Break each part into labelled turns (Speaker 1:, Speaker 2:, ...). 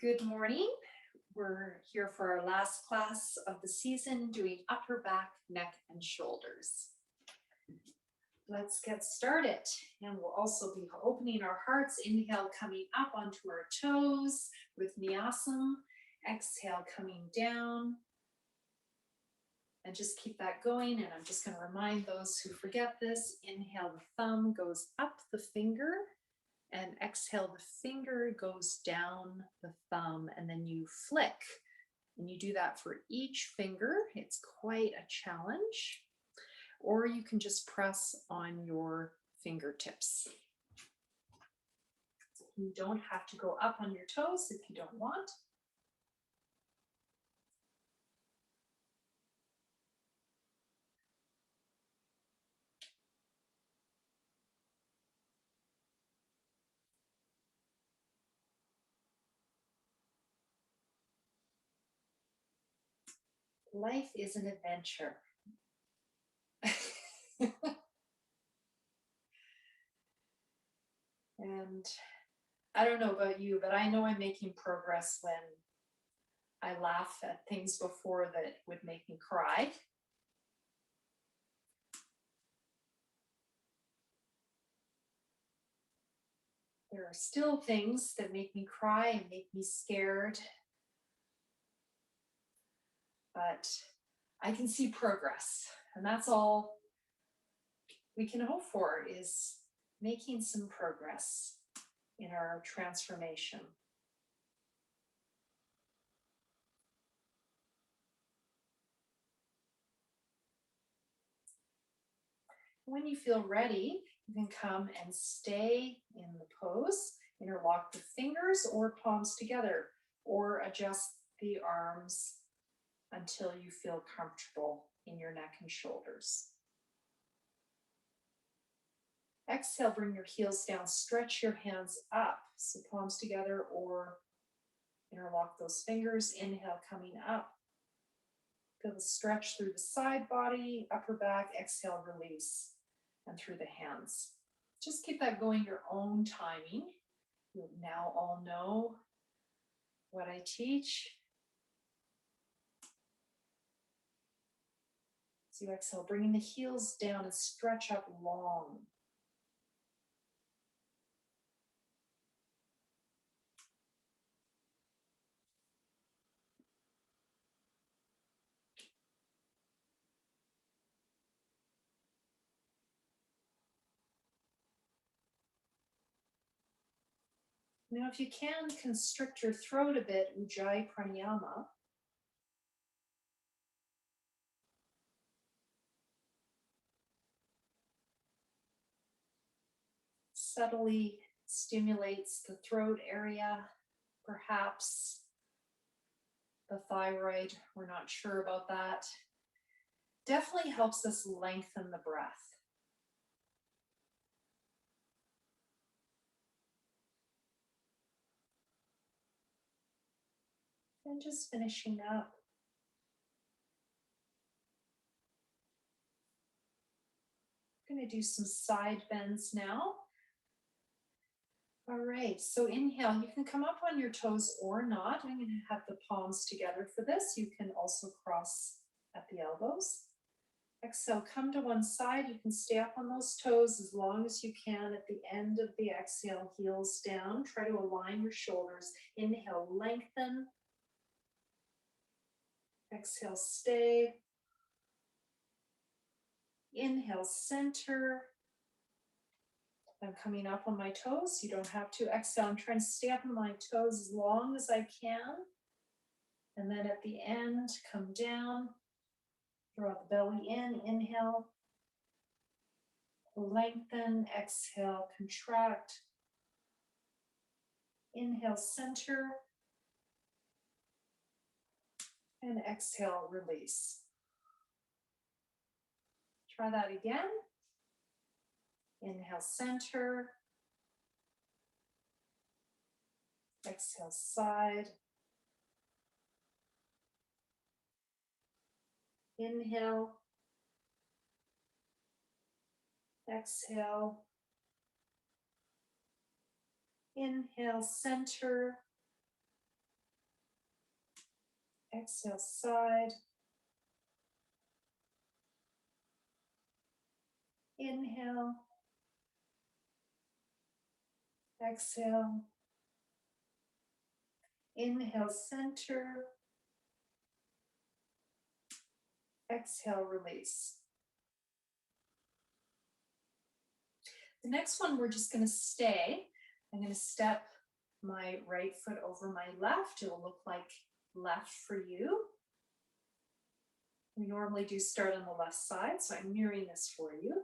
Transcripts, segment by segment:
Speaker 1: Good morning. We're here for our last class of the season doing upper back, neck, and shoulders. Let's get started. And we'll also be opening our hearts. Inhale, coming up onto our toes with Nyasam. Exhale, coming down. And just keep that going. And I'm just going to remind those who forget this. Inhale, the thumb goes up the finger. And exhale, the finger goes down the thumb, and then you flick. And you do that for each finger. It's quite a challenge. Or you can just press on your fingertips. You don't have to go up on your toes if you don't want. Life is an adventure. And I don't know about you, but I know I'm making progress when I laugh at things before that would make me cry. There are still things that make me cry and make me scared. But I can see progress, and that's all we can hope for, is making some progress in our transformation. When you feel ready, you can come and stay in the pose, interlock the fingers or palms together, or adjust the arms until you feel comfortable in your neck and shoulders. Exhale, bring your heels down, stretch your hands up, so palms together or interlock those fingers. Inhale, coming up. Feel the stretch through the side body, upper back. Exhale, release, and through the hands. Just keep that going your own timing. You now all know what I teach. So you exhale, bringing the heels down and stretch up long. Now, if you can, constrict your throat a bit, Ujjayi Pranayama. Subtly stimulates the throat area, perhaps the thyroid. We're not sure about that. Definitely helps us lengthen the breath. And just finishing up. I'm going to do some side bends now. All right, so inhale, you can come up on your toes or not. I'm going to have the palms together for this. You can also cross at the elbows. Exhale, come to one side. You can stay up on those toes as long as you can. At the end of the exhale, heels down. Try to align your shoulders. Inhale, lengthen. Exhale, stay. Inhale, center. I'm coming up on my toes. You don't have to. Exhale, I'm trying to stay up on my toes as long as I can. And then at the end, come down. Draw the belly in. Inhale. Lengthen. Exhale, contract. Inhale, center. And exhale, release. Try that again. Inhale, center. Exhale, side. Inhale. Exhale. Inhale, center. Exhale, side. Inhale. Exhale. Inhale, center. Exhale, release. The next one, we're just going to stay. I'm going to step my right foot over my left. It'll look like left for you. We normally do start on the left side, so I'm mirroring this for you.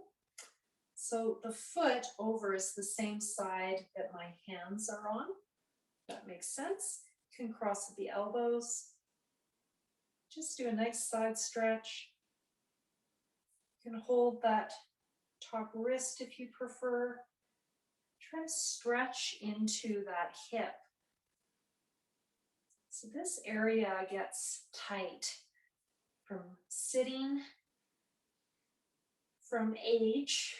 Speaker 1: So the foot over is the same side that my hands are on. That makes sense. You can cross at the elbows. Just do a nice side stretch. You can hold that top wrist if you prefer. Try to stretch into that hip. So this area gets tight from sitting, from age.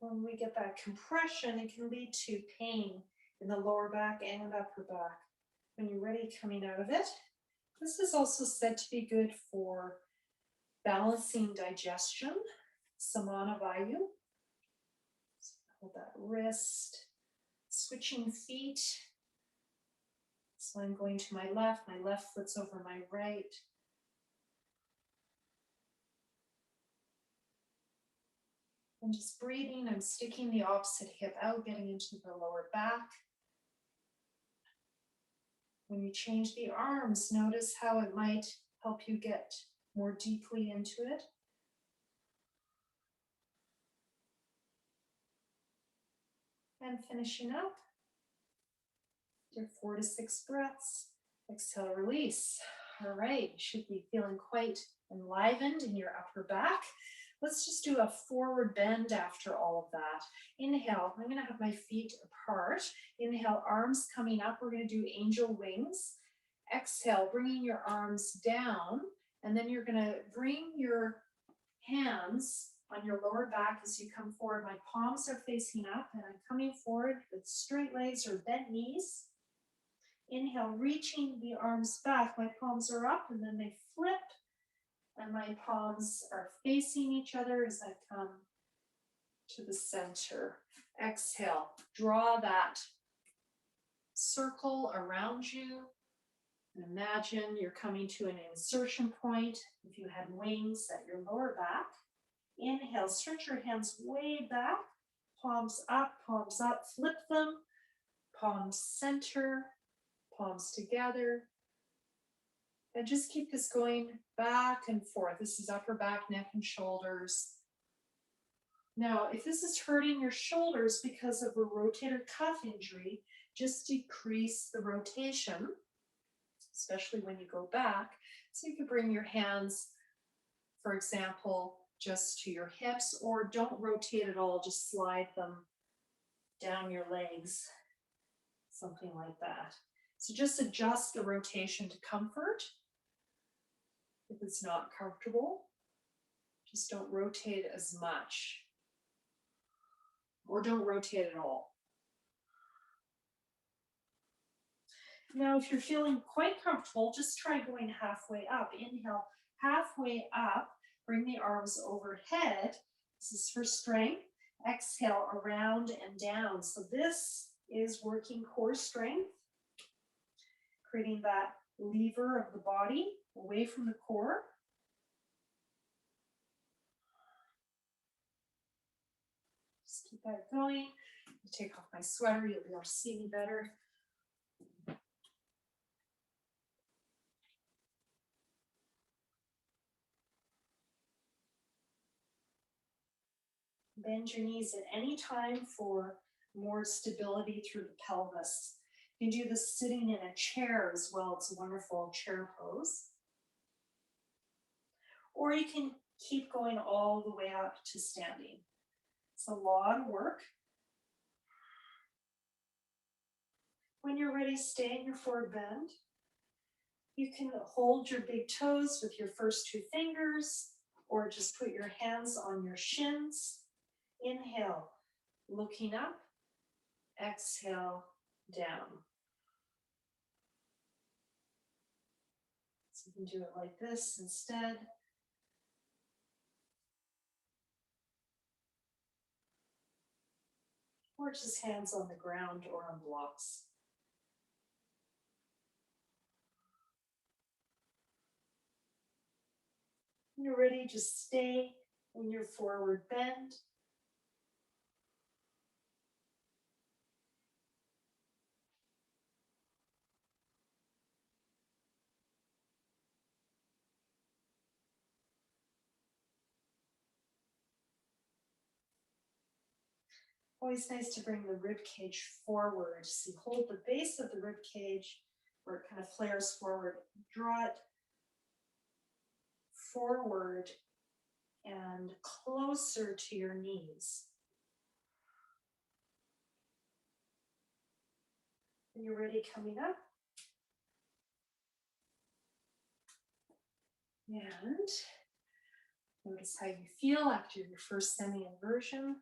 Speaker 1: When we get that compression, it can lead to pain in the lower back and upper back. When you're ready coming out of it, this is also said to be good for balancing digestion, samana vayu. So hold that wrist, switching feet. So I'm going to my left foot's over my right. And just breathing, I'm sticking the opposite hip out, getting into the lower back. When you change the arms, notice how it might help you get more deeply into it. And finishing up, your 4 to 6 breaths. Exhale, release. All right, you should be feeling quite enlivened in your upper back. Let's just do a forward bend after all of that. Inhale, I'm gonna have my feet apart. Inhale, arms coming up. We're gonna do angel wings. Exhale, bringing your arms down, and then you're gonna bring your hands on your lower back as you come forward. My palms are facing up, and I'm coming forward with straight legs or bent knees. Inhale, reaching the arms back. My palms are up, and then they flip, and my palms are facing each other as I come to the center. Exhale, draw that circle around you. And imagine you're coming to an insertion point. If you had wings at your lower back. Inhale, stretch your hands way back, palms up, flip them, palms center, palms together. And just keep this going back and forth. This is upper back, neck, and shoulders. Now, if this is hurting your shoulders because of a rotator cuff injury, just decrease the rotation, especially when you go back. So you could bring your hands, for example, just to your hips, or don't rotate at all, just slide them down your legs, something like that. So just adjust the rotation to comfort. If it's not comfortable, just don't rotate as much, or don't rotate at all. Now, if you're feeling quite comfortable, just try going halfway up. Inhale, halfway up, bring the arms overhead. This is for strength. Exhale, around and down. So this is working core strength, creating that lever of the body away from the core. Just keep that going. I'll take off my sweater, you'll be able to see me better. Bend your knees at any time for more stability through the pelvis. You can do this sitting in a chair as well. It's a wonderful chair pose. Or you can keep going all the way up to standing. It's a lot of work. When you're ready, stay in your forward bend. You can hold your big toes with your first 2 fingers, or just put your hands on your shins. Inhale, looking up. exhale down. So you can do it like this instead. Or just hands on the ground or on blocks. When you're ready, just stay in your forward bend. Always nice to bring the rib cage forward. So you hold the base of the rib cage where it kind of flares forward. Draw it forward and closer to your knees. When you're ready, coming up. And notice how you feel after your first semi-inversion.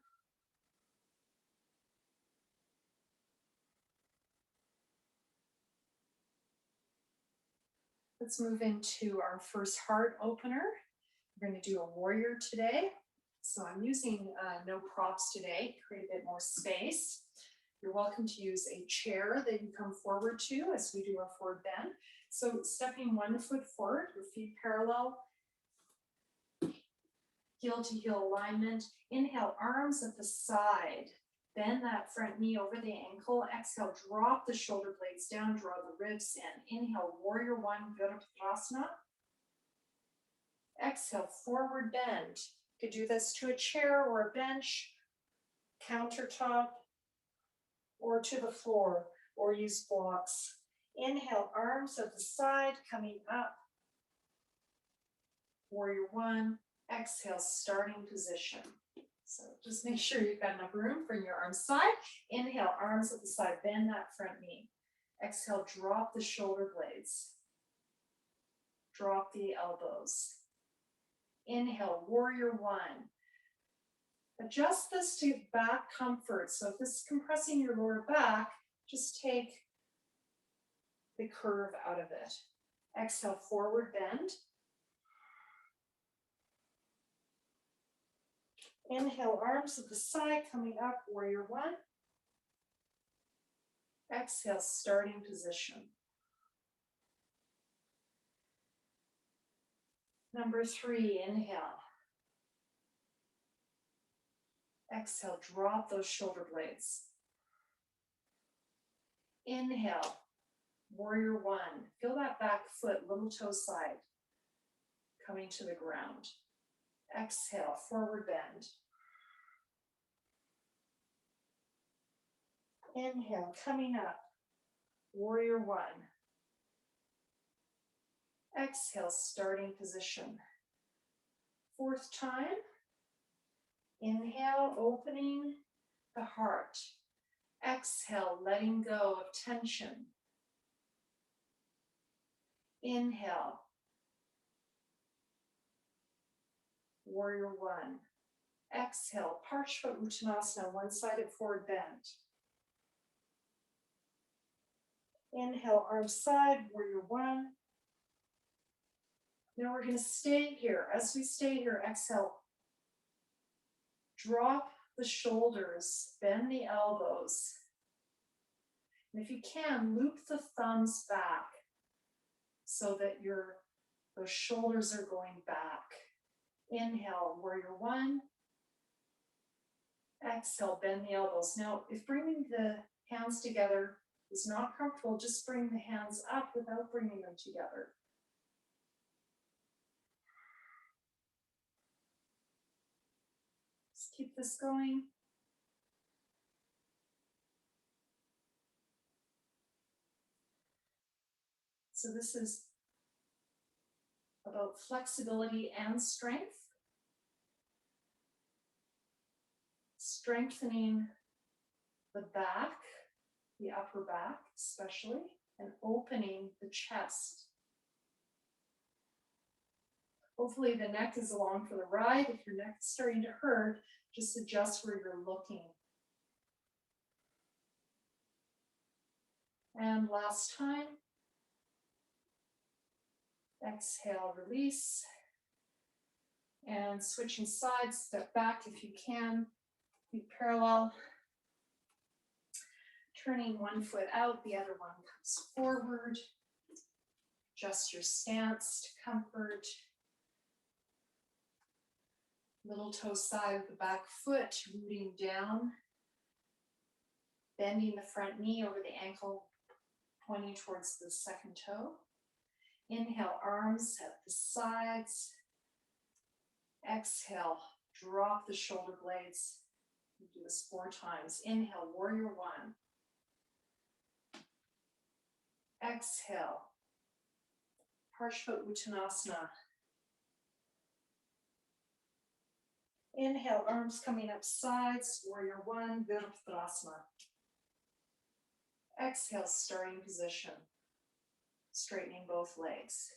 Speaker 1: Let's move into our first heart opener. We're going to do a warrior today. So I'm using no props today, create a bit more space. You're welcome to use a chair that you come forward to as we do our forward bend. So stepping 1 foot forward, your feet parallel, heel to heel alignment. Inhale, arms at the side. Bend that front knee over the ankle. Exhale, drop the shoulder blades down, draw the ribs in. Inhale, warrior 1, Virabhadrasana. Exhale, forward bend. You could do this to a chair or a bench, countertop, or to the floor, or use blocks. Inhale, arms at the side, coming up. Warrior 1. Exhale, starting position. So just make sure you've got enough room. Bring your arms side. Inhale, arms at the side. Bend that front knee. Exhale, drop the shoulder blades. Drop the elbows. Inhale, warrior 1. Adjust this to back comfort. So if this is compressing your lower back, just take the curve out of it. Exhale, forward bend. Inhale, arms at the side, coming up, warrior 1. Exhale, starting position. Number 3, inhale. Exhale, drop those shoulder blades. Inhale, warrior 1. Feel that back foot, little toe side, coming to the ground. Exhale, forward bend. Inhale, coming up, warrior 1. Exhale, starting position. 4th time. Inhale, opening the heart. Exhale, letting go of tension. Inhale, warrior 1. Exhale, Parshva Uttanasana, one-sided forward bend. Inhale, arms side, warrior 1. Now we're going to stay here. As we stay here, exhale. Drop the shoulders, bend the elbows. And if you can, loop the thumbs back so that those shoulders are going back. Inhale, warrior 1. Exhale, bend the elbows. Now, if bringing the hands together is not comfortable, just bring the hands up without bringing them together. Just keep this going. So this is about flexibility and strength. Strengthening the back, the upper back especially, and opening the chest. Hopefully the neck is along for the ride. If your neck is starting to hurt, just adjust where you're looking. And last time. Exhale, release. And switching sides, step back if you can. Be parallel. Turning one foot out, the other one comes forward. Adjust your stance to comfort. Little toe side of the back foot, rooting down. Bending the front knee over the ankle, pointing towards the second toe. Inhale, arms at the sides. Exhale, drop the shoulder blades. We do this 4 times. Inhale, warrior 1. Exhale, Parshva Uttanasana. Inhale, arms coming up sides, warrior 1, Virabhadrasana. Exhale, starting position. Straightening both legs.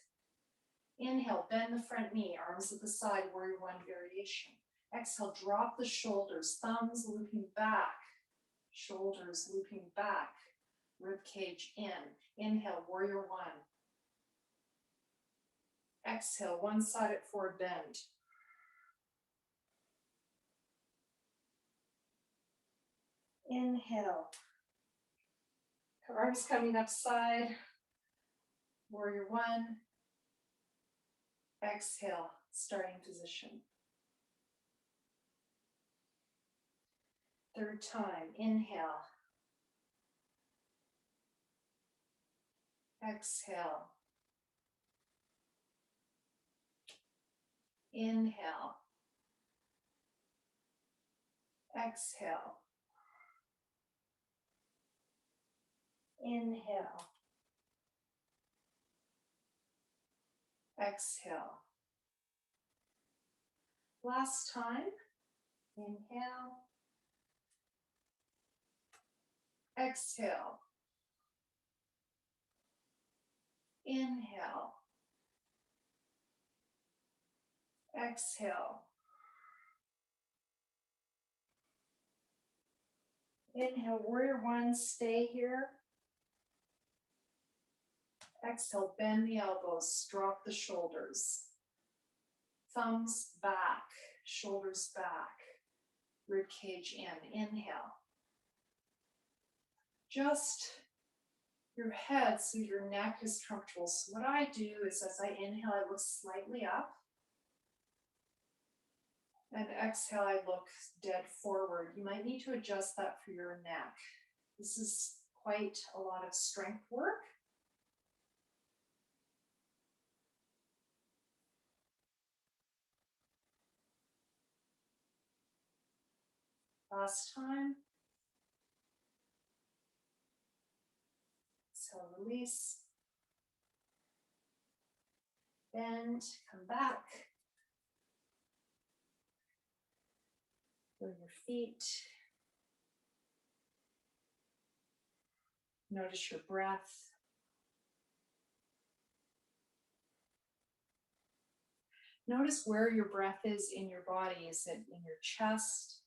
Speaker 1: Inhale, bend the front knee, arms at the side, warrior 1 variation. Exhale, drop the shoulders, thumbs looping back, shoulders looping back, rib cage in. Inhale, warrior 1. Exhale, one side at forward bend. Inhale, arms coming up side, warrior 1. Exhale, starting position. Third time, inhale. Exhale. Inhale. Exhale. Inhale. Exhale. Last time, inhale. Exhale. Inhale. Exhale. Inhale, warrior 1, stay here. Exhale, bend the elbows, drop the shoulders. Thumbs back, shoulders back, rib cage in. Inhale. Just your head so your neck is comfortable. So what I do is as I inhale, I look slightly up. And exhale, I look dead forward. You might need to adjust that for your neck. This is quite a lot of strength work. Last time. Exhale, release. Bend, come back. Feel your feet. Notice your breath. Notice where your breath is in your body. Is it in your chest?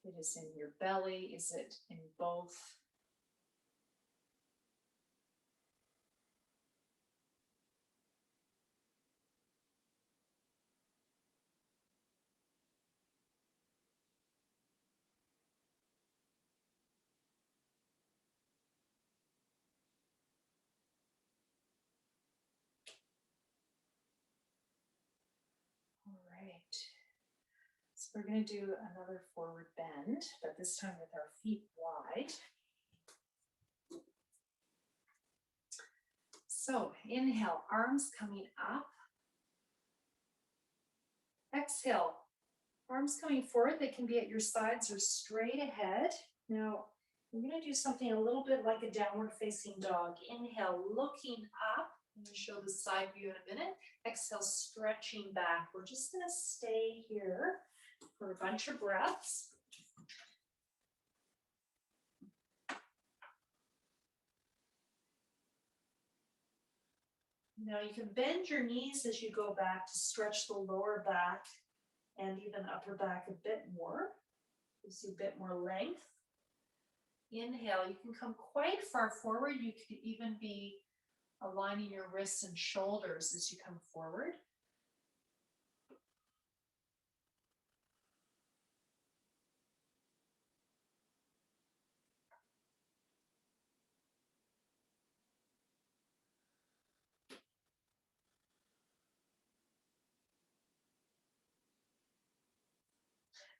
Speaker 1: It is in your belly? Is it in both? All right. So we're going to do another forward bend, but this time with our feet wide. So inhale, arms coming up. Exhale, arms coming forward. They can be at your sides or straight ahead. Now, we're going to do something a little bit like a downward facing dog. Inhale, looking up. I'm going to show the side view in a minute. Exhale, stretching back. We're just going to stay here for a bunch of breaths. Now you can bend your knees as you go back to stretch the lower back and even upper back a bit more. Gives you a bit more length. Inhale, you can come quite far forward. You could even be aligning your wrists and shoulders as you come forward.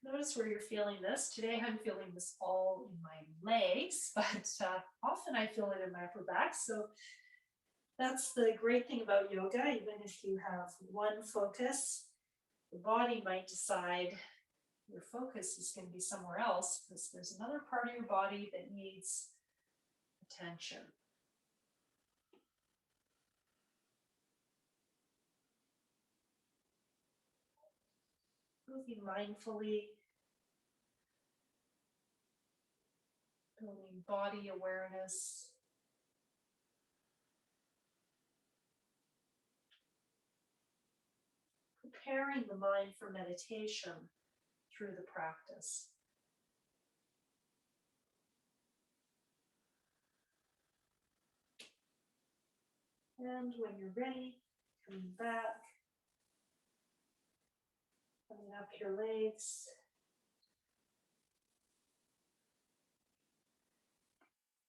Speaker 1: Notice where you're feeling this. Today I'm feeling this all in my legs, but often I feel it in my upper back. So that's the great thing about yoga. Even if you have one focus, the body might decide your focus is going to be somewhere else because there's another part of your body that needs attention. Moving mindfully, building body awareness. Preparing the mind for meditation through the practice. And when you're ready, coming back, coming up your legs.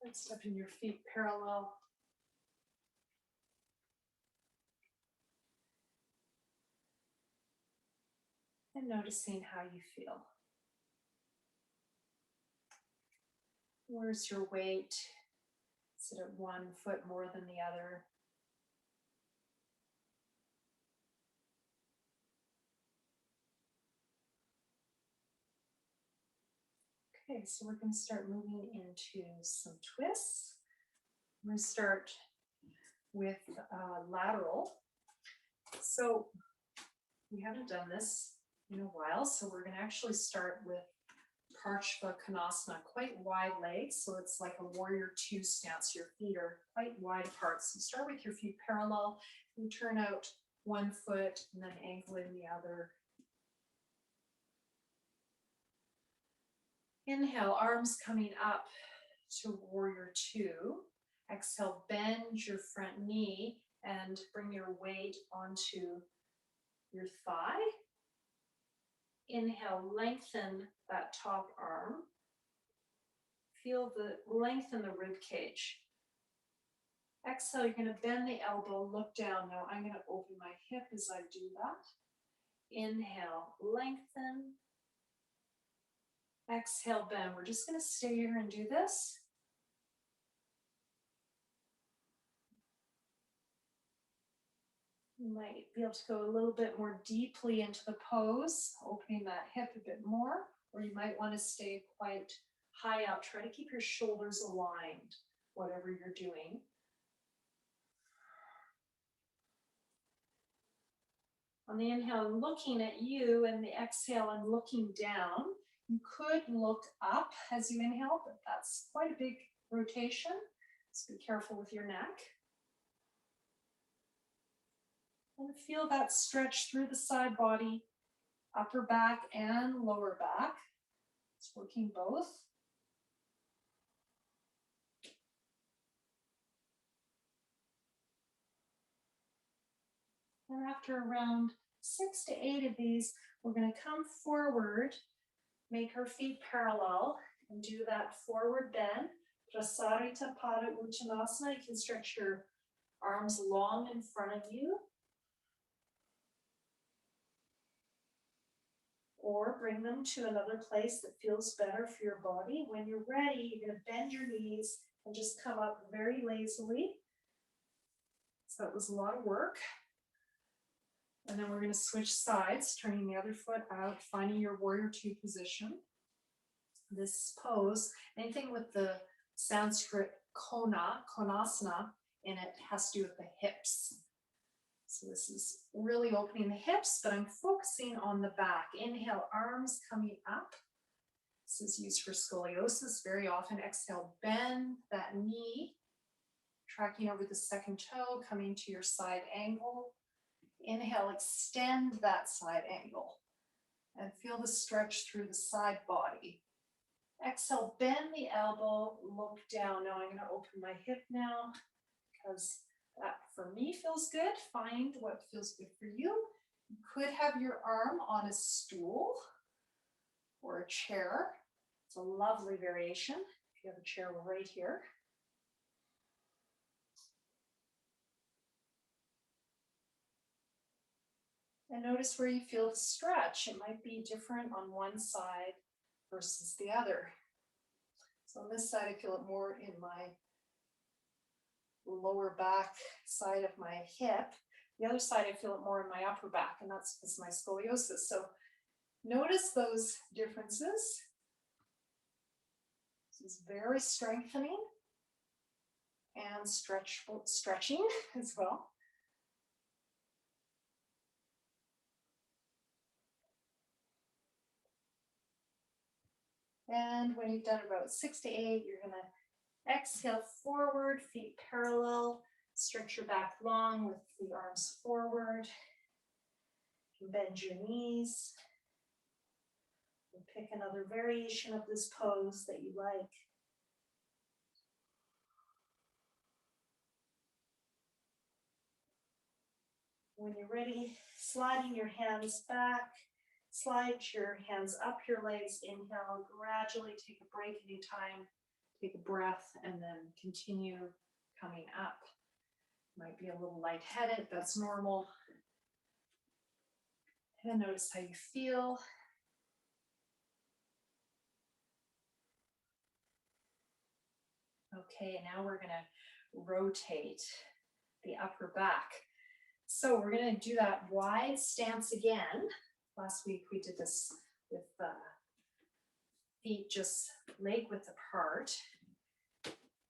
Speaker 1: And stepping your feet parallel. And noticing how you feel. Where's your weight? Is it at one foot more than the other? Okay, so we're going to start moving into some twists. I'm going to start with lateral. So we haven't done this in a while, so we're going to actually start with Parshva Konasana, quite wide legs, so it's like a warrior two stance. Your feet are quite wide apart. So start with your feet parallel, and turn out one foot and then ankle in the other. Inhale, arms coming up to warrior two. Exhale, bend your front knee and bring your weight onto your thigh. Inhale, lengthen that top arm. Feel the length in the rib cage. Exhale, you're going to bend the elbow, look down. Now I'm going to open my hip as I do that. Inhale, lengthen. Exhale, bend. We're just going to stay here and do this. You might be able to go a little bit more deeply into the pose, opening that hip a bit more, or you might want to stay quite high up. Try to keep your shoulders aligned, whatever you're doing. On the inhale, I'm looking at you, and the exhale, I'm looking down. You could look up as you inhale, but that's quite a big rotation. So be careful with your neck. And feel that stretch through the side body, upper back and lower back. It's working both. And after around 6 to 8 of these, we're going to come forward, make our feet parallel, and do that forward bend. Prasarita Pada Uttanasana. You can stretch your arms long in front of you. Or bring them to another place that feels better for your body. When you're ready, you're going to bend your knees and just come up very lazily. So that was a lot of work. And then we're going to switch sides, turning the other foot out, finding your warrior two position. This pose, anything with the Sanskrit konasana in it has to do with the hips. So this is really opening the hips, but I'm focusing on the back. Inhale, arms coming up. This is used for scoliosis very often. Exhale, bend that knee, tracking over the second toe, coming to your side angle. Inhale, extend that side angle and feel the stretch through the side body. Exhale, bend the elbow, look down. Now I'm going to open my hip now because that for me feels good. Find what feels good for you. You could have your arm on a stool or a chair. It's a lovely variation. If you have a chair right here. And notice where you feel the stretch. It might be different on one side versus the other. So on this side, I feel it more in my lower back side of my hip. The other side, I feel it more in my upper back, and that's because my scoliosis. So notice those differences. This is very strengthening and stretching as well. And when you've done about 6 to 8, you're going to exhale forward, feet parallel, stretch your back long with the arms forward. You can bend your knees. And pick another variation of this pose that you like. When you're ready, sliding your hands back, slide your hands up your legs, inhale, gradually take a break anytime, take a breath, and then continue coming up. Might be a little lightheaded, that's normal. And notice how you feel. Okay, now we're gonna rotate the upper back. So we're gonna do that wide stance again. Last week we did this with feet just leg width apart.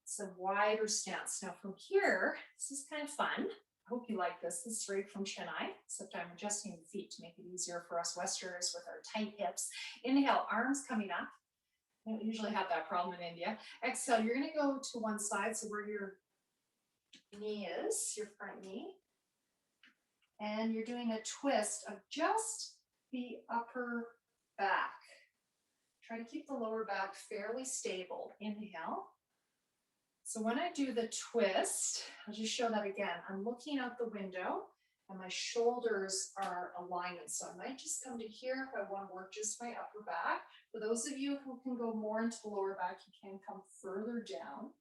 Speaker 1: It's a wider stance. Now from here, this is kind of fun. I hope you like this. This is right from Chennai, except I'm adjusting the feet to make it easier for us Westerners with our tight hips. Inhale, arms coming up. I don't usually have that problem in India. Exhale, you're gonna go to one side, so where your knee is, your front knee. And you're doing a twist of just the upper back. Try to keep the lower back fairly stable. Inhale. So when I do the twist, I'll just show that again. I'm looking out the window and my shoulders are aligning. So I might just come to here if I want to work just my upper back. For those of you who can go more into the lower back, you can come further down.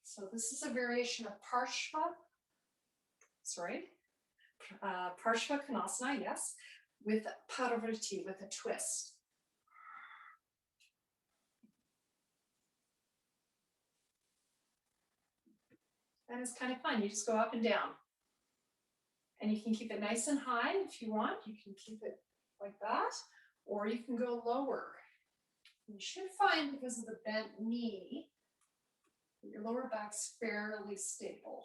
Speaker 1: So this is a variation of Parshva Konasana, yes, with Parivriti, with a twist. And it's kind of fun. You just go up and down. And you can keep it nice and high if you want. You can keep it like that, or you can go lower. You should find, because of the bent knee, that your lower back's fairly stable.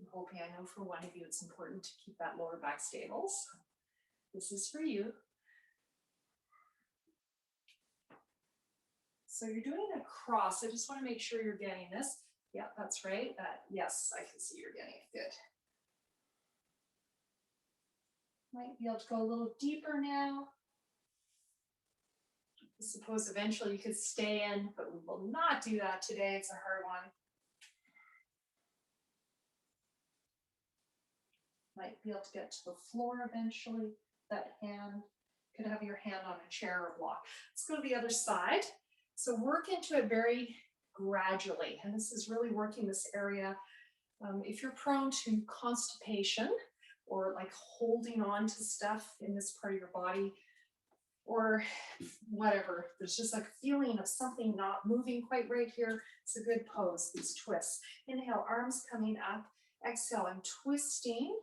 Speaker 1: I'm hoping, I know for one of you it's important to keep that lower back stable. So this is for you. So you're doing a cross. I just want to make sure you're getting this. Yeah, that's right. Yes, I can see you're getting it. Good. Might be able to go a little deeper now. I suppose eventually you could stay in, but we will not do that today. It's a hard one. Might be able to get to the floor eventually. That hand, could have your hand on a chair or block. Let's go to the other side. So work into it very gradually. And this is really working this area. If you're prone to constipation or like holding on to stuff in this part of your body, or whatever, there's just like a feeling of something not moving quite right here, it's a good pose, these twists. Inhale, arms coming up. Exhale, I'm twisting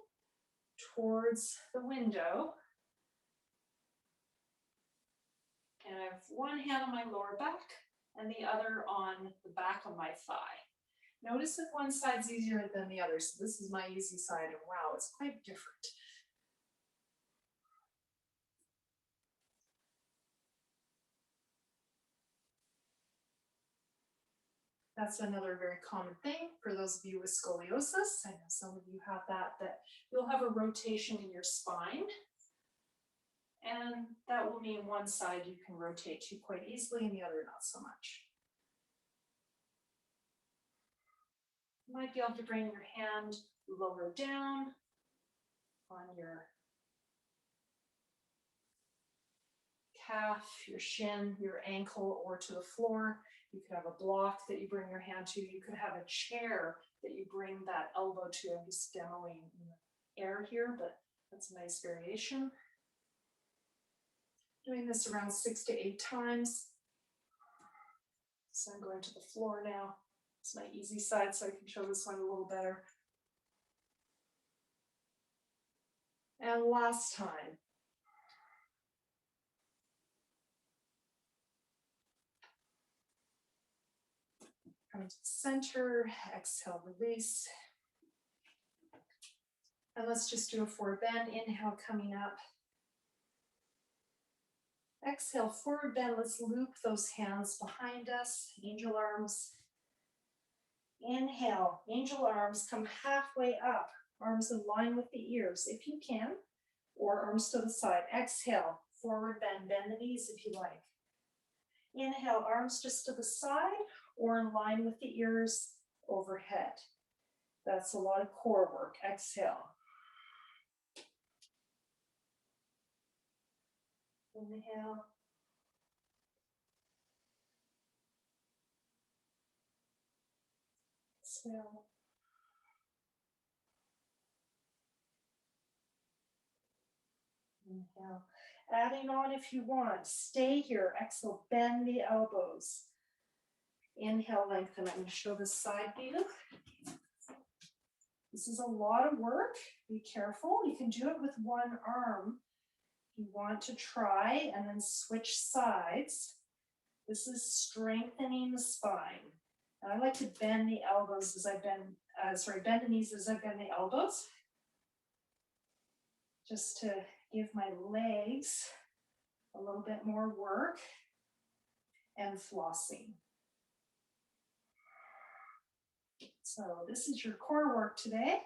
Speaker 1: towards the window. And I have one hand on my lower back and the other on the back of my thigh. Notice if one side's easier than the other. So this is my easy side, and wow, it's quite different. That's another very common thing for those of you with scoliosis. I know some of you have that you'll have a rotation in your spine. And that will mean one side you can rotate to quite easily and the other not so much. You might be able to bring your hand lower down on your calf, your shin, your ankle, or to the floor. You could have a block that you bring your hand to. You could have a chair that you bring that elbow to. I'm just demoing in the air here, but that's a nice variation. Doing this around 6 to 8 times. So I'm going to the floor now. It's my easy side, so I can show this one a little better. And last time. Coming to the center, exhale, release. And let's just do a forward bend. Inhale, coming up. Exhale, forward bend. Let's loop those hands behind us, angel arms. Inhale, angel arms, come halfway up, arms in line with the ears if you can, or arms to the side. Exhale, forward bend, bend the knees if you like. Inhale, arms just to the side or in line with the ears overhead. That's a lot of core work. Exhale. Inhale. Exhale. Inhale. Adding on if you want. Stay here. Exhale. Bend the elbows. Inhale, lengthen. I'm going to show the side view. This is a lot of work. Be careful. You can do it with one arm. You want to try and then switch sides. This is strengthening the spine. And I like to bend the elbows as I bend, bend the knees as I bend the elbows. Just to give my legs a little bit more work and flossing. So this is your core work today.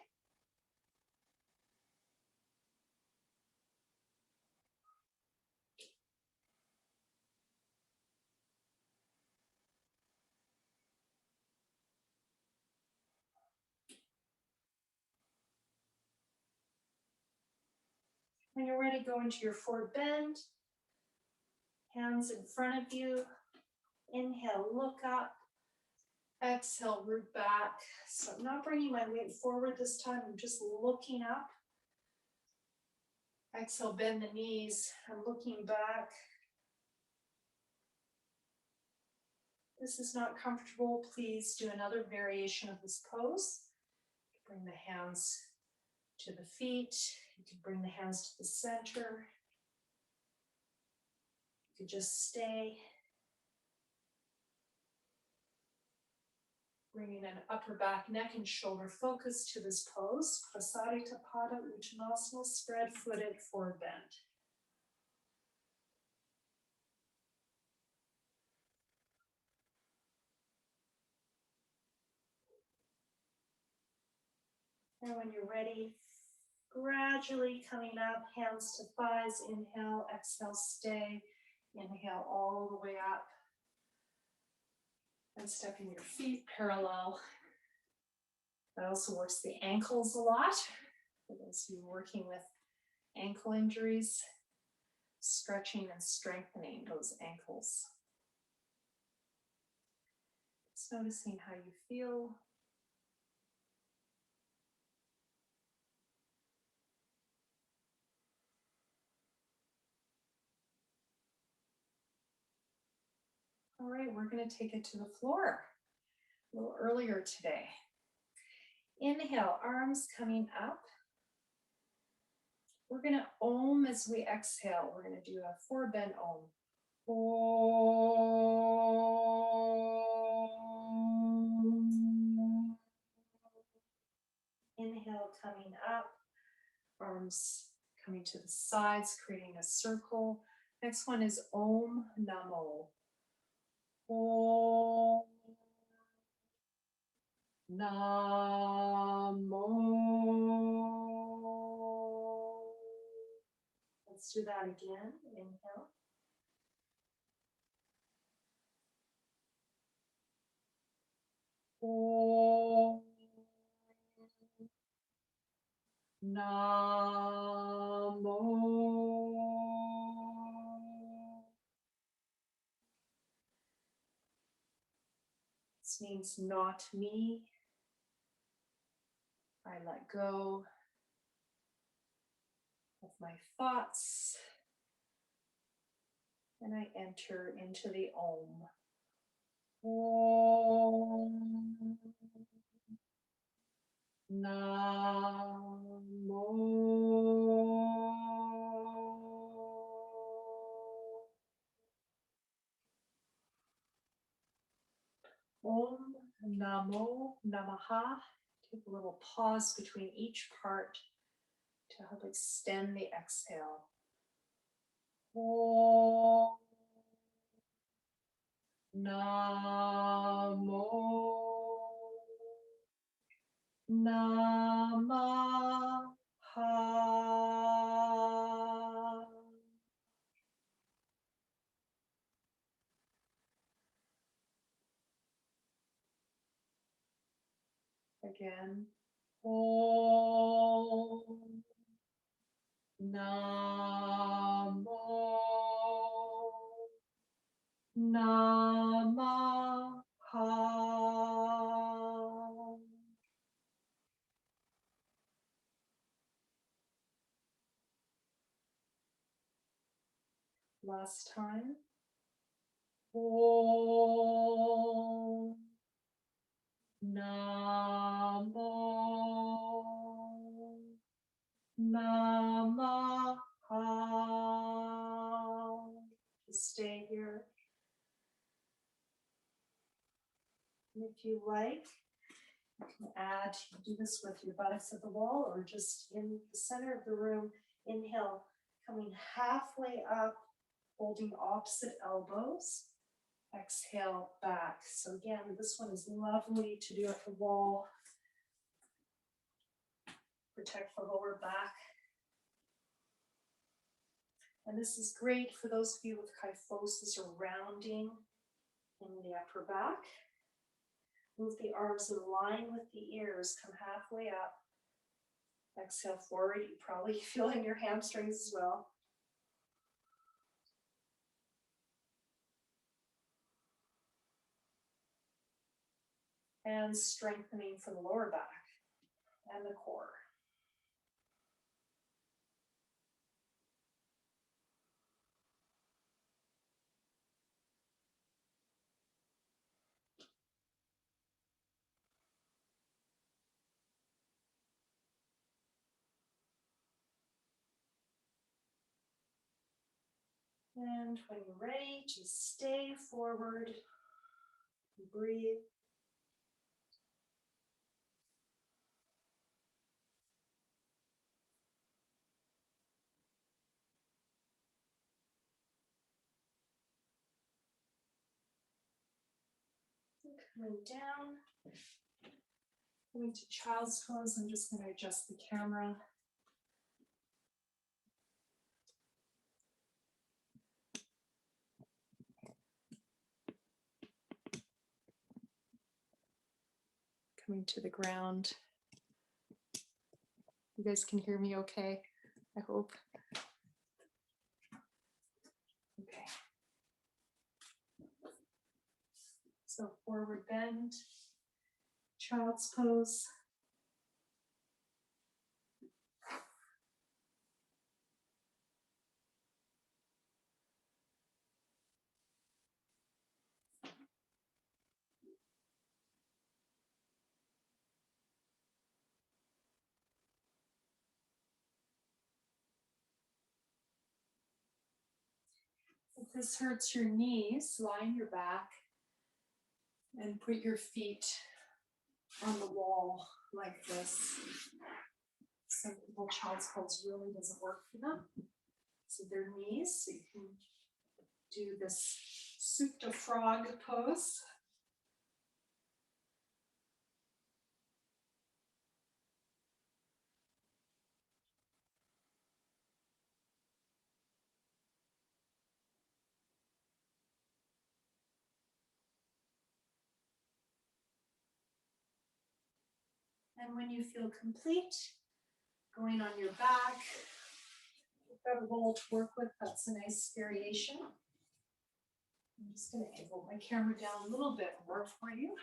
Speaker 1: When you're ready, go into your forward bend. Hands in front of you. Inhale, look up. Exhale, root back. So I'm not bringing my weight forward this time. I'm just looking up. Exhale, bend the knees. I'm looking back. This is not comfortable. Please do another variation of this pose. Bring the hands to the feet. You can bring the hands to the center. You could just stay. Bringing an upper back, neck, and shoulder focus to this pose. Prasarita Pada Uttanasana, spread footed forward bend. And when you're ready, gradually coming up, hands to thighs, inhale, exhale, stay. Inhale all the way up. And stepping your feet parallel. That also works the ankles a lot. For those of you working with ankle injuries, stretching and strengthening those ankles. Just noticing how you feel. All right, we're going to take it to the floor a little earlier today. Inhale, arms coming up. We're going to om as we exhale. We're going to do a forward bend om. Om. Inhale, coming up. Arms coming to the sides, creating a circle. Next one is Om Namo. Om Namo. Let's Let's do that again. Inhale. Om Namo. This means not me. I let go of my thoughts and I enter into the Om. Om Namo. Om Namo Namaha. Take a little pause between each part to help extend the exhale. Om Namo Namaha. Again. Om Namo Namaha. Last time. Om Namo Namaha. Just stay here. And if you like, you can add, you can do this with your buttocks at the wall or just in the center of the room. Inhale, coming halfway up, holding opposite elbows. Exhale back. So again, this one is lovely to do at the wall. Protect the lower back. And this is great for those of you with kyphosis or rounding in the upper back. Move the arms in line with the ears. Come halfway up. Exhale forward. You probably feel in your hamstrings as well. And strengthening for the lower back and the core. And when you're ready, just stay forward. Breathe. Coming down. Coming to child's pose. I'm just going to adjust the camera. Coming to the ground. You guys can hear me okay, I hope. Okay. So forward bend, child's pose. If this hurts your knees, lie on your back and put your feet on the wall like this. Some people, child's pose really doesn't work for them. So their knees, so you can do this soup to frog pose. And when you feel complete, going on your back, you've got a roll to work with. That's a nice variation. I'm just going to angle my camera down a little bit more for you.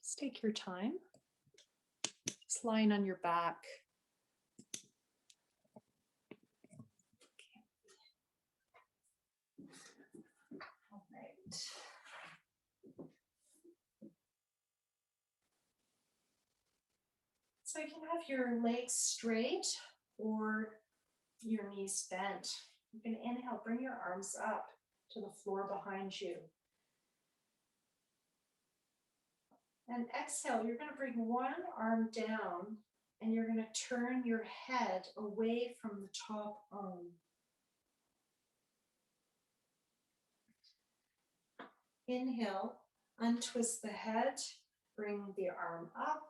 Speaker 1: Just take your time. Just lying on your back. All right. So you can have your legs straight or your knees bent. You can inhale, bring your arms up to the floor behind you. And exhale, you're going to bring one arm down and you're going to turn your head away from the top arm. Inhale, untwist the head, bring the arm up.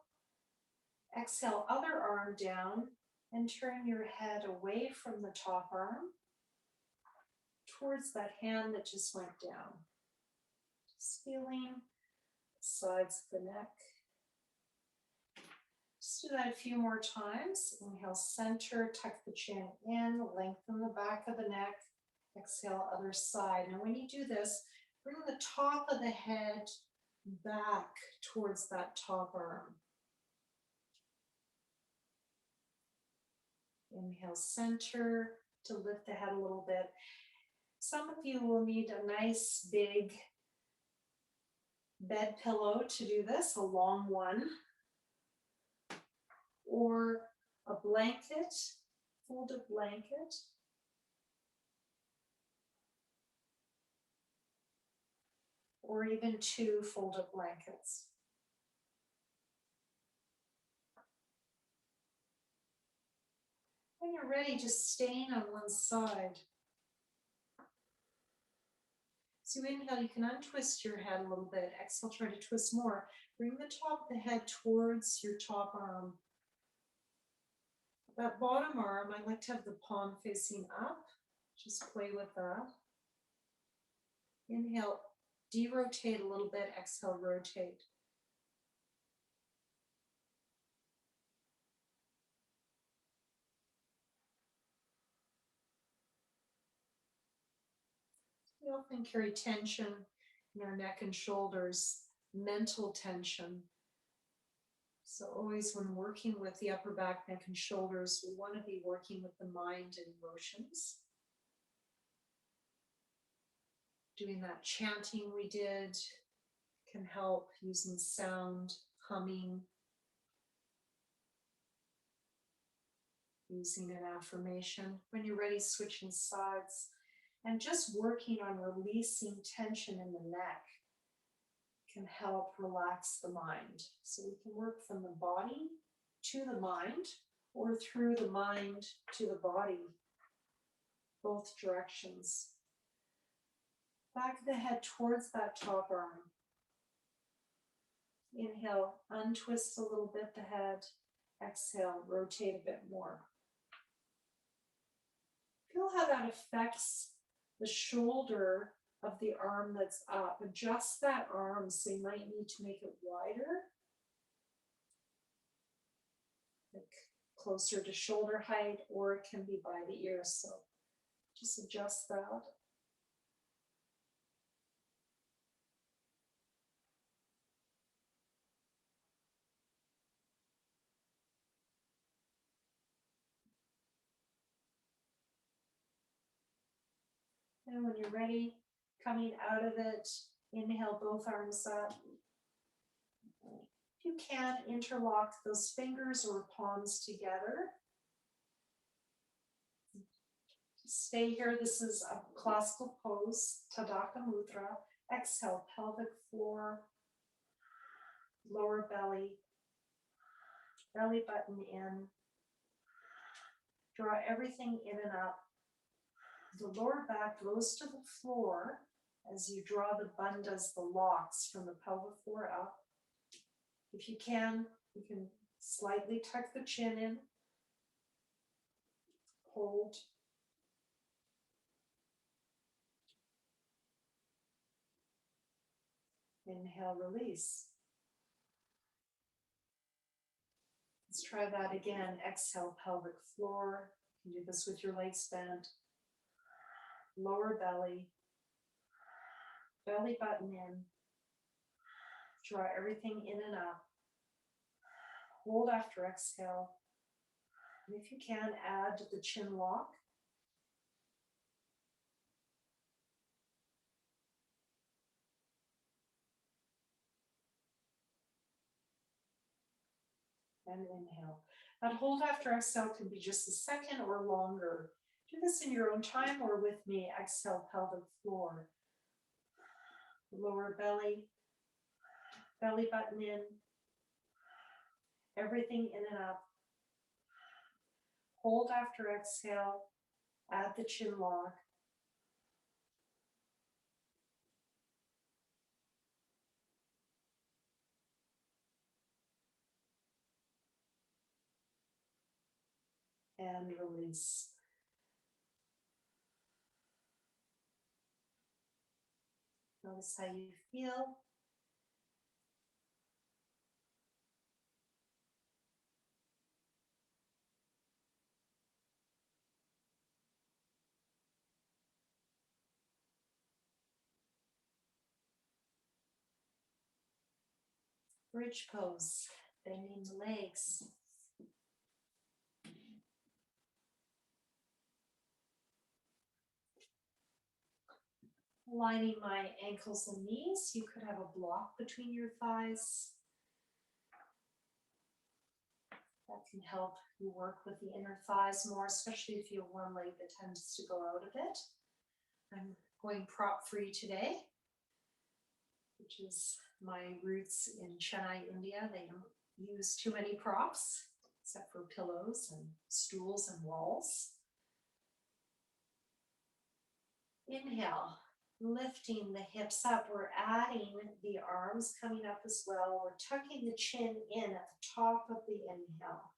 Speaker 1: Exhale, other arm down and turn your head away from the top arm towards that hand that just went down. Just feeling the sides of the neck. Just do that a few more times. Inhale, center, tuck the chin in, lengthen the back of the neck. Exhale, other side. Now when you do this, bring the top of the head back towards that top arm. Inhale, center to lift the head a little bit. Some of you will need a nice big bed pillow to do this, a long one, or a blanket, folded blanket. Or even two folded blankets. When you're ready, just staying on one side. So inhale, you can untwist your head a little bit. Exhale, try to twist more. Bring the top of the head towards your top arm. That bottom arm, I like to have the palm facing up. Just play with that. Inhale, derotate a little bit. Exhale, rotate. We often carry tension in our neck and shoulders, mental tension. So always when working with the upper back, neck, and shoulders, we want to be working with the mind and emotions. Doing that chanting we did can help, using sound, humming, using an affirmation. When you're ready, switching sides and just working on releasing tension in the neck can help relax the mind. So we can work from the body to the mind or through the mind to the body, both directions. Back of the head towards that top arm. Inhale, untwist a little bit the head. Exhale, rotate a bit more. Feel how that affects the shoulder of the arm that's up. Adjust that arm, so you might need to make it wider, like closer to shoulder height, or it can be by the ear. So just adjust that. And when you're ready, coming out of it, inhale both arms up. If you can, interlock those fingers or palms together. Stay here. This is a classical pose, Tadaka Mudra. Exhale, pelvic floor, lower belly, belly button in. Draw everything in and up. The lower back goes to the floor as you draw the bandhas, the locks from the pelvic floor up. If you can slightly tuck the chin in. Hold. Inhale, release. Let's try that again. Exhale, pelvic floor. You can do this with your legs bent. Lower belly. Belly button in. Draw everything in and up. Hold after exhale. And if you can, add the chin lock. And inhale. That hold after exhale can be just a second or longer. Do this in your own time or with me. Exhale, pelvic floor. Lower belly. Belly button in. Everything in and up. Hold after exhale. Add the chin lock. And release. Notice how you feel. Bridge pose, bending the legs. Aligning my ankles and knees. You could have a block between your thighs. That can help you work with the inner thighs more, especially if you have one leg that tends to go out a bit. I'm going prop free today, which is my roots in Chennai, India. They don't use too many props, except for pillows and stools and walls. Inhale, lifting the hips up. We're adding the arms coming up as well. We're tucking the chin in at the top of the inhale.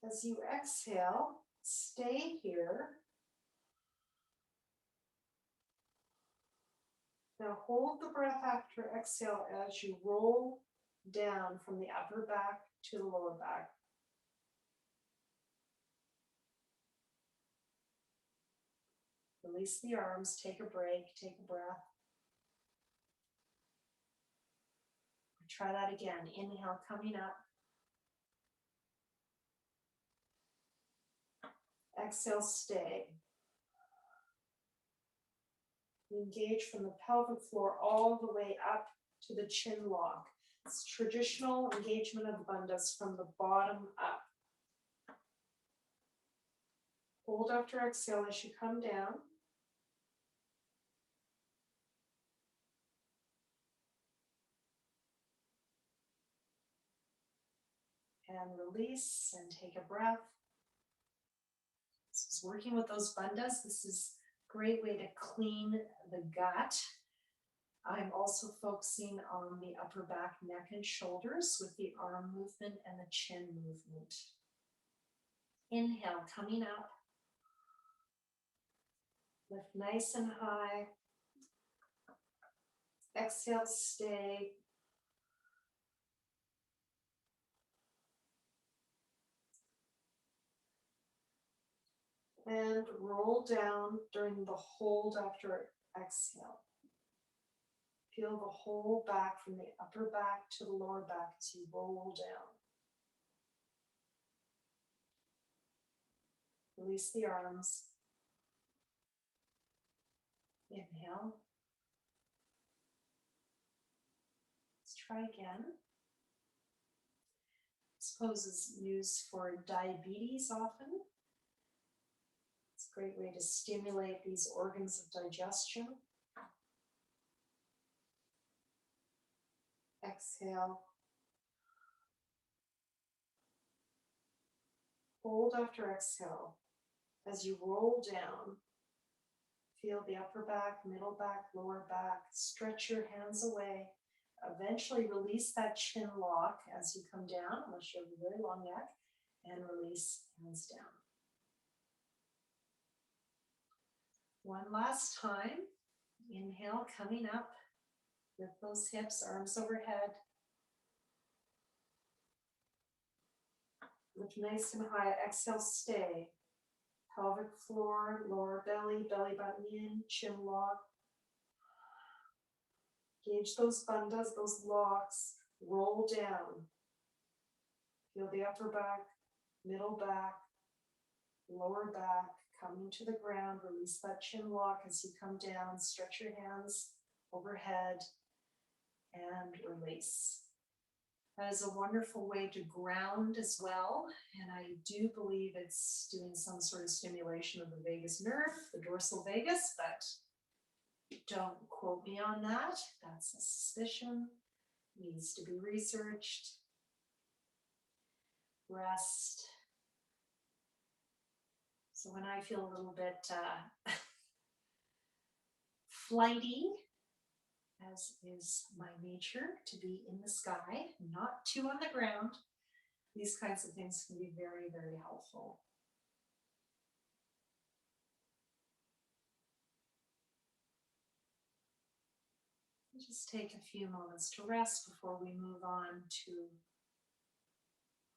Speaker 1: As you exhale, stay here. Now hold the breath after exhale as you roll down from the upper back to the lower back. Release the arms, take a break, take a breath. Try that again. Inhale, coming up. Exhale, stay. Engage from the pelvic floor all the way up to the chin lock. It's traditional engagement of the bandhas from the bottom up. Hold after exhale as you come down. And release and take a breath. This is working with those bandhas. This is a great way to clean the gut. I'm also focusing on the upper back, neck, and shoulders with the arm movement and the chin movement. Inhale, coming up. Lift nice and high. Exhale, stay. And roll down during the hold after exhale. Feel the whole back from the upper back to the lower back as you roll down. Release the arms. Inhale. Let's try again. This pose is used for diabetes often. It's a great way to stimulate these organs of digestion. Exhale. Hold after exhale. As you roll down, feel the upper back, middle back, lower back. Stretch your hands away. Eventually release that chin lock as you come down, unless you have a very long neck, and release hands down. One last time. Inhale, coming up. Lift those hips, arms overhead. Lift nice and high. Exhale, stay. Pelvic floor, lower belly, belly button in, chin lock. Gauge those bandhas, those locks. Roll down. Feel the upper back, middle back, lower back, coming to the ground. Release that chin lock as you come down. Stretch your hands overhead and release. That is a wonderful way to ground as well. And I do believe it's doing some sort of stimulation of the vagus nerve, the dorsal vagus, but don't quote me on that. That's a suspicion. Needs to be researched. Rest. So when I feel a little bit flighty, as is my nature, to be in the sky, not too on the ground, these kinds of things can be very, very helpful. Just take a few moments to rest before we move on to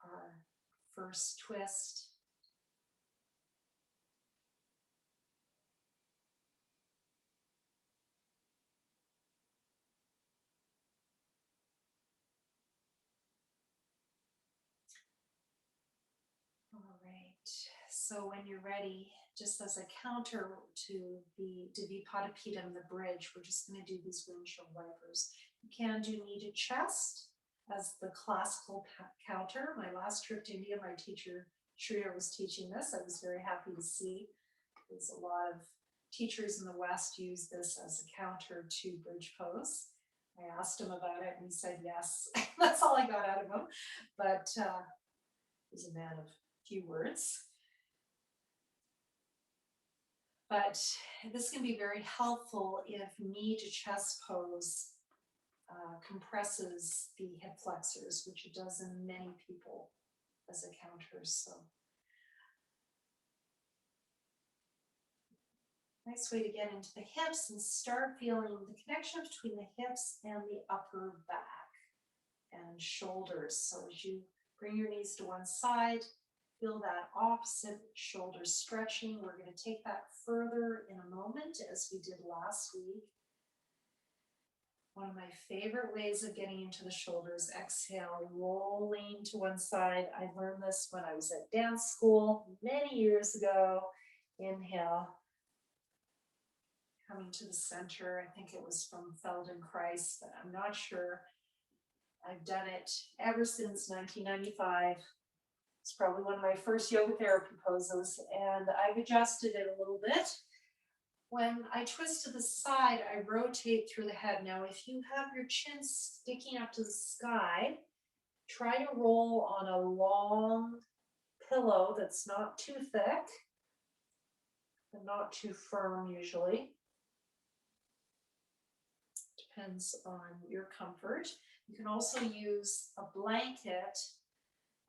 Speaker 1: our first twist. All right, so when you're ready, just as a counter to the Dvipadipedam, the bridge, we're just going to do these windshield wipers. You can do knee to chest as the classical counter. My last trip to India, my teacher, Shreya, was teaching this. I was very happy to see. There's a lot of teachers in the West use this as a counter to bridge pose. I asked him about it and he said yes. That's all I got out of him. But he's a man of few words. But this can be very helpful if knee to chest pose compresses the hip flexors, which it does in many people as a counter. So nice way to get into the hips and start feeling the connection between the hips and the upper back and shoulders. So as you bring your knees to one side, feel that opposite shoulder stretching. We're going to take that further in a moment as we did last week. One of my favorite ways of getting into the shoulders, exhale, rolling to one side. I learned this when I was at dance school many years ago. Inhale, coming to the center. I think it was from Feldenkrais, but I'm not sure. I've done it ever since 1995. It's probably one of my first yoga therapy poses, and I've adjusted it a little bit. When I twist to the side, I rotate through the head. Now, if you have your chin sticking up to the sky, try to roll on a long pillow that's not too thick and not too firm usually. Depends on your comfort. You can also use a blanket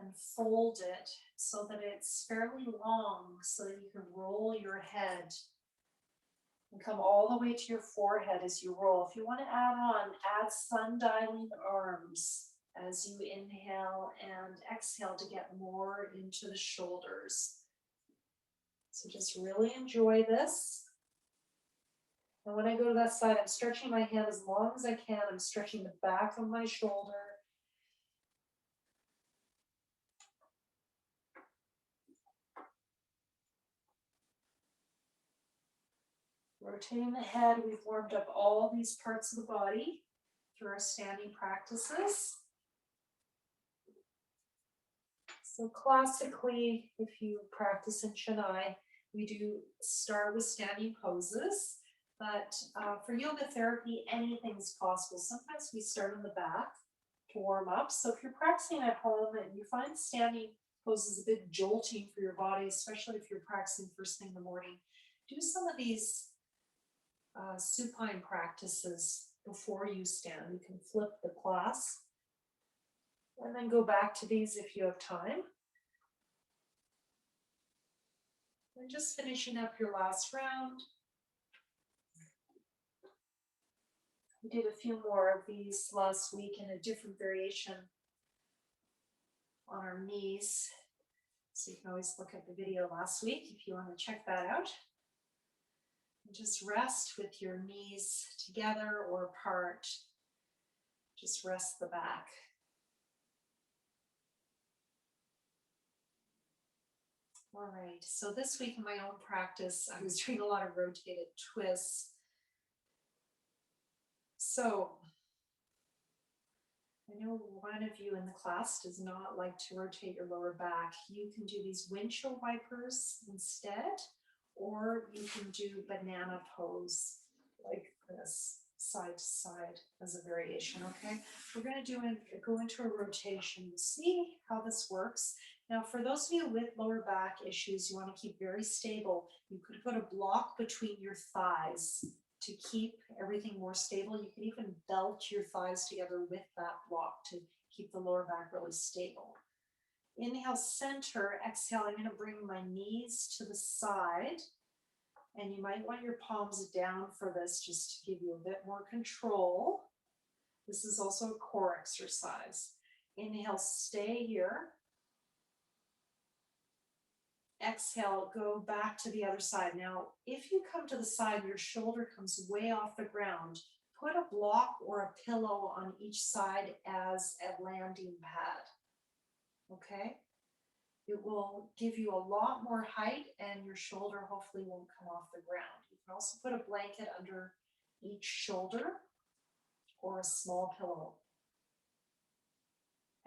Speaker 1: and fold it so that it's fairly long so that you can roll your head and come all the way to your forehead as you roll. If you want to add sundialing arms as you inhale and exhale to get more into the shoulders. So just really enjoy this. And when I go to that side, I'm stretching my hand as long as I can. I'm stretching the back of my shoulder. Rotating the head, we've warmed up all these parts of the body through our standing practices. So classically, if you practice in Chennai, we do start with standing poses, but for yoga therapy, anything's possible. Sometimes we start in the back to warm up. So if you're practicing at home and you find standing poses a bit jolting for your body, especially if you're practicing first thing in the morning, do some of these supine practices before you stand. You can flip the class and then go back to these if you have time. And just finishing up your last round. We did a few more of these last week in a different variation on our knees. So you can always look at the video last week if you want to check that out. And just rest with your knees together or apart. Just rest the back. All right, so this week in my own practice, I was doing a lot of rotated twists. So I know one of you in the class does not like to rotate your lower back. You can do these windshield wipers instead, or you can do banana pose like this, side to side as a variation, okay? We're gonna go into a rotation, see how this works. Now, for those of you with lower back issues, you wanna keep very stable. You could put a block between your thighs to keep everything more stable. You can even belt your thighs together with that block to keep the lower back really stable. Inhale, center. Exhale, I'm gonna bring my knees to the side. And you might want your palms down for this just to give you a bit more control. This is also a core exercise. Inhale, stay here. Exhale, go back to the other side. Now, if you come to the side, your shoulder comes way off the ground, put a block or a pillow on each side as a landing pad, okay? It will give you a lot more height and your shoulder hopefully won't come off the ground. You can also put a blanket under each shoulder or a small pillow.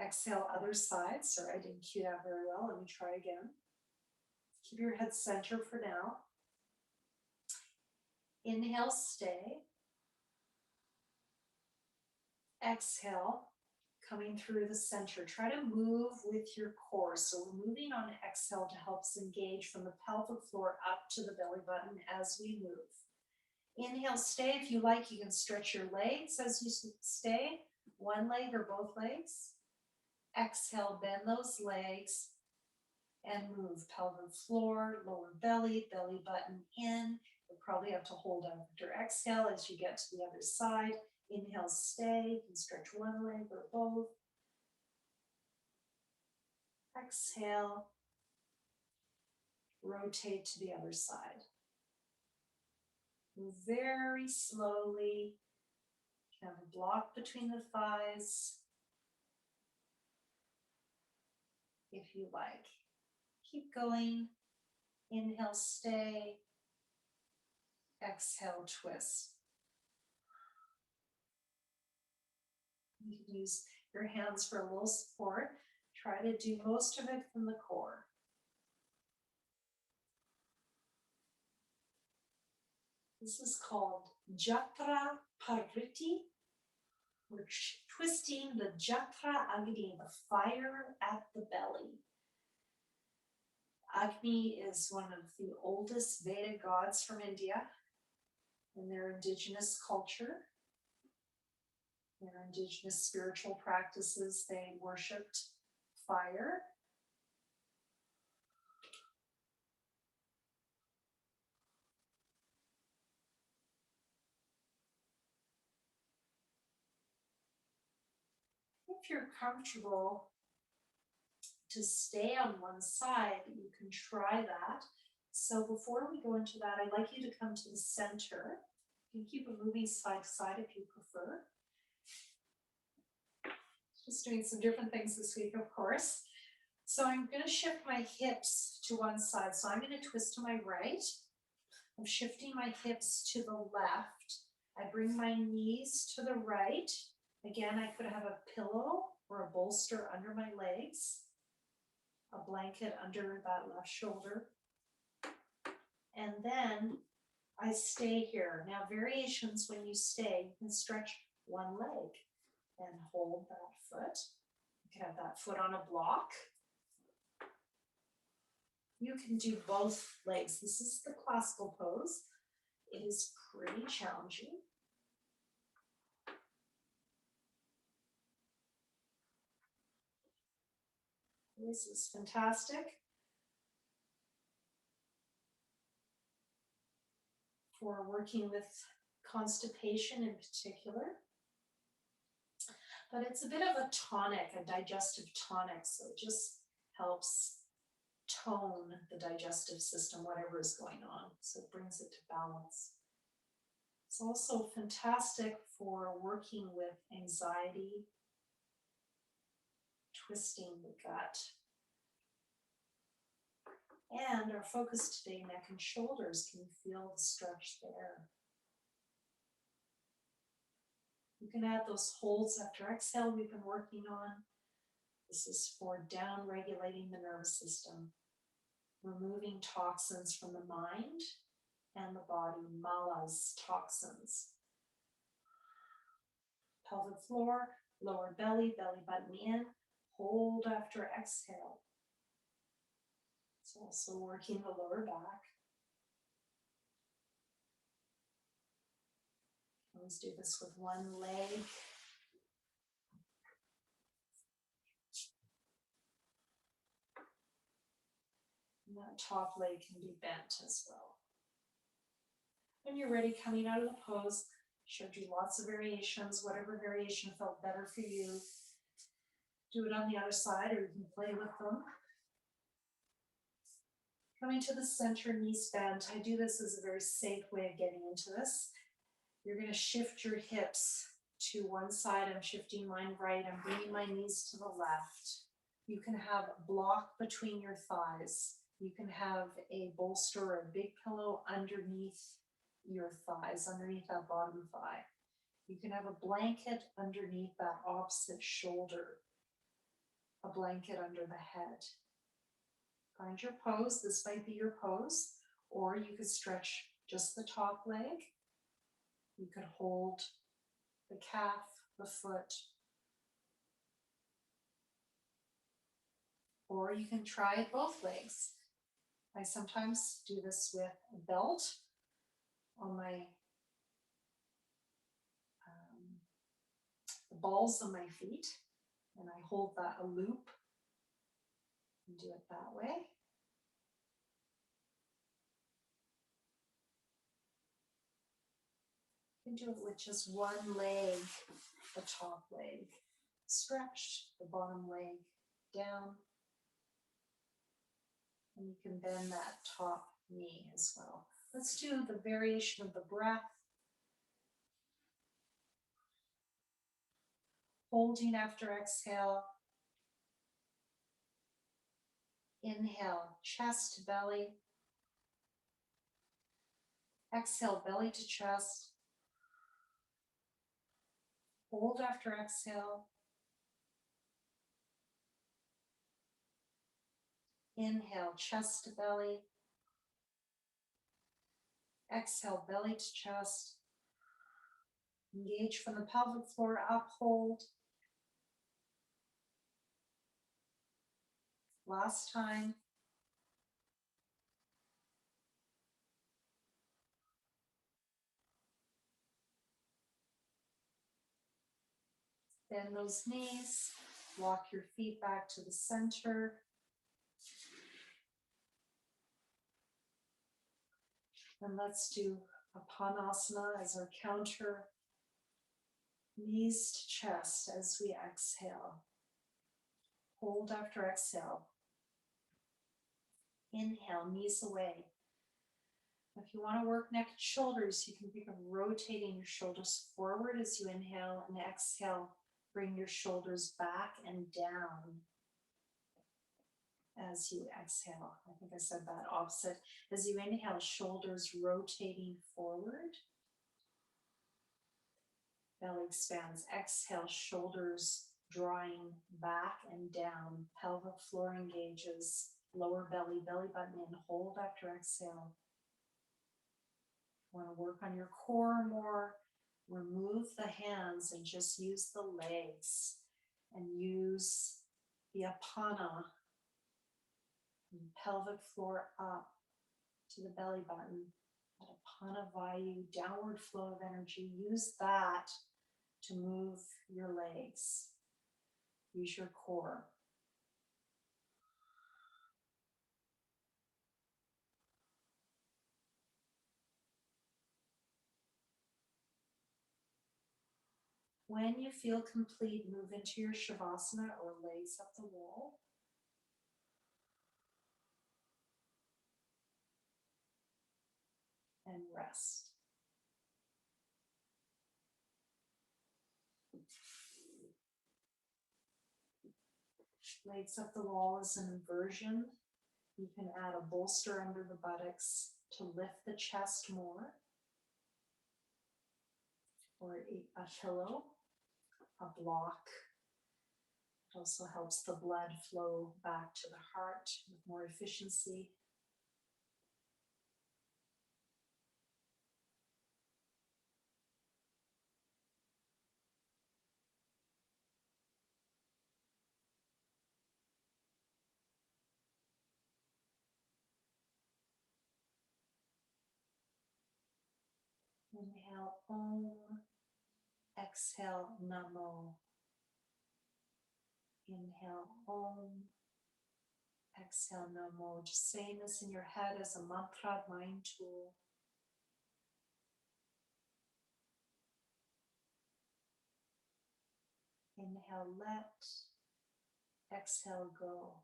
Speaker 1: Exhale, other side. Sorry, I didn't cue that very well. Let me try again. Keep your head center for now. Inhale, stay. Exhale, coming through the center. Try to move with your core. So we're moving on exhale to help us engage from the pelvic floor up to the belly button as we move. Inhale, stay. If you like, you can stretch your legs as you stay, one leg or both legs. Exhale, bend those legs and move. Pelvic floor, lower belly, belly button in. You'll probably have to hold after exhale as you get to the other side. Inhale, stay. You can stretch one leg or both. Exhale, rotate to the other side. Move very slowly. You can have a block between the thighs if you like. Keep going. Inhale, stay. Exhale, twist. You can use your hands for a little support. Try to do most of it from the core. This is called Jatra Pariti. We're twisting the Jatra Agni, the fire at the belly. Agni is one of the oldest Veda gods from India in their indigenous culture. Their indigenous spiritual practices, they worshipped fire. If you're comfortable to stay on one side, you can try that. So before we go into that, I'd like you to come to the center. You can keep it moving side to side if you prefer. Just doing some different things this week, of course. So I'm going to shift my hips to one side. So I'm going to twist to my right. I'm shifting my hips to the left. I bring my knees to the right. Again, I could have a pillow or a bolster under my legs, a blanket under that left shoulder. And then I stay here. Now, variations when you stay, you can stretch one leg and hold that foot. You can have that foot on a block. You can do both legs. This is the classical pose. It is pretty challenging. This is fantastic for working with constipation in particular. But it's a bit of a tonic, a digestive tonic, so it just helps tone the digestive system, whatever is going on. So it brings it to balance. It's also fantastic for working with anxiety, twisting the gut. And our focus today, neck and shoulders. Can you feel the stretch there? You can add those holds after exhale we've been working on. This is for down regulating the nervous system, removing toxins from the mind and the body, malas, toxins. Pelvic floor, lower belly, belly button in, hold after exhale. It's also working the lower back. Always do this with one leg. And that top leg can be bent as well. When you're ready, coming out of the pose, showed you lots of variations, whatever variation felt better for you. Do it on the other side, or you can play with them. Coming to the center, knees bent. I do this as a very safe way of getting into this. You're going to shift your hips to one side. I'm shifting mine right. I'm bringing my knees to the left. You can have a block between your thighs. You can have a bolster or a big pillow underneath your thighs, underneath that bottom thigh. You can have a blanket underneath that opposite shoulder, a blanket under the head. Find your pose. This might be your pose, or you could stretch just the top leg. You could hold the calf, the foot, or you can try both legs. I sometimes do this with a belt on my the balls of my feet, and I hold that a loop and do it that way. You can do it with just one leg, the top leg stretched, the bottom leg down, and you can bend that top knee as well. Let's do the variation of the breath. Holding after exhale. Inhale, chest to belly. Exhale, belly to chest. Hold after exhale. Inhale, chest to belly. Exhale, belly to chest. Engage from the pelvic floor up, hold. Last time. Bend those knees. Walk your feet back to the center. And let's do Apanasana as our counter. Knees to chest as we exhale. Hold after exhale. Inhale, knees away. If you want to work neck and shoulders, you can think of rotating your shoulders forward as you inhale, and exhale, bring your shoulders back and down as you exhale. I think I said that opposite. As you inhale, shoulders rotating forward. Belly expands. Exhale, shoulders drawing back and down. Pelvic floor engages. Lower belly, belly button in. Hold after exhale. Want to work on your core more. Remove the hands and just use the legs. And use the apana. Pelvic floor up to the belly button. That apana vayu, downward flow of energy. Use that to move your legs. Use your core. When you feel complete, move into your Shavasana or legs up the wall. And rest. Legs up the wall is an inversion. You can add a bolster under the buttocks to lift the chest more, or a pillow, a block. It also helps the blood flow back to the heart with more efficiency. Inhale Om, exhale Namo. Inhale Om, exhale Namo. Just saying this in your head as a mantra mind tool. Inhale let, exhale go.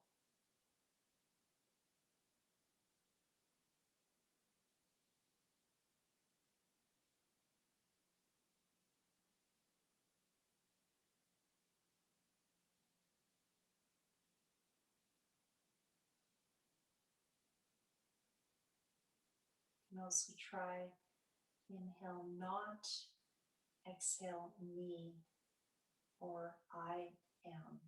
Speaker 1: You can also try inhale not, exhale me, or I am.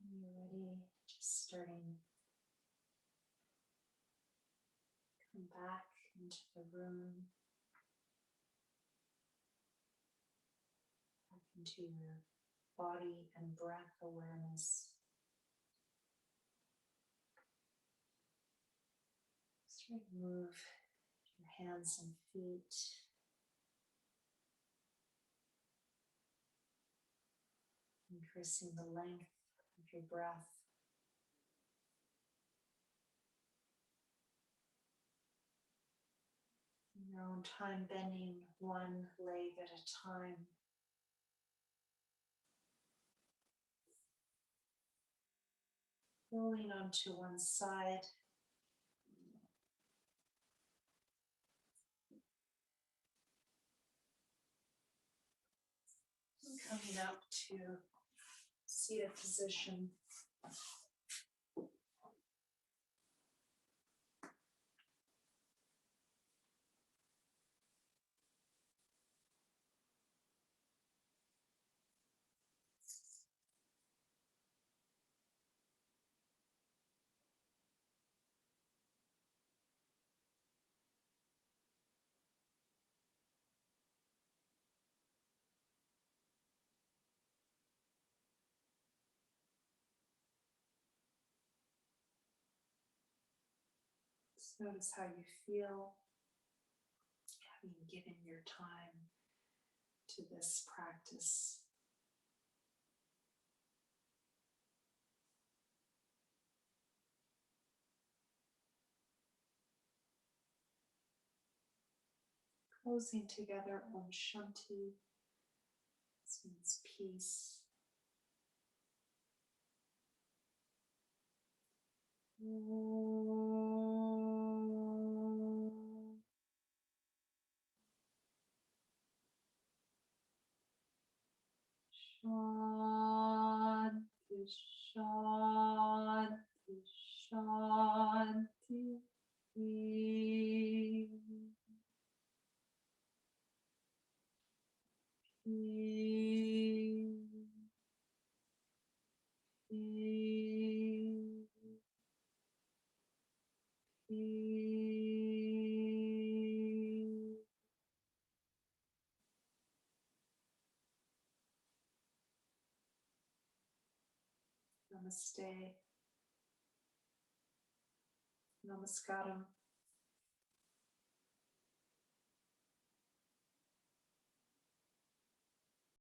Speaker 1: When you're ready, just starting, come back into the room, back into your body and breath awareness. Start to move your hands and feet, increasing the length of your breath. In your own time, bending one leg at a time. rolling onto one side. Coming up to seated position. Just notice how you feel having given your time to this practice. Closing together Om Shanti. This means peace. Shanti, Shanti, Shanti. Peace, peace, peace, peace. Namaste. Namaskaram.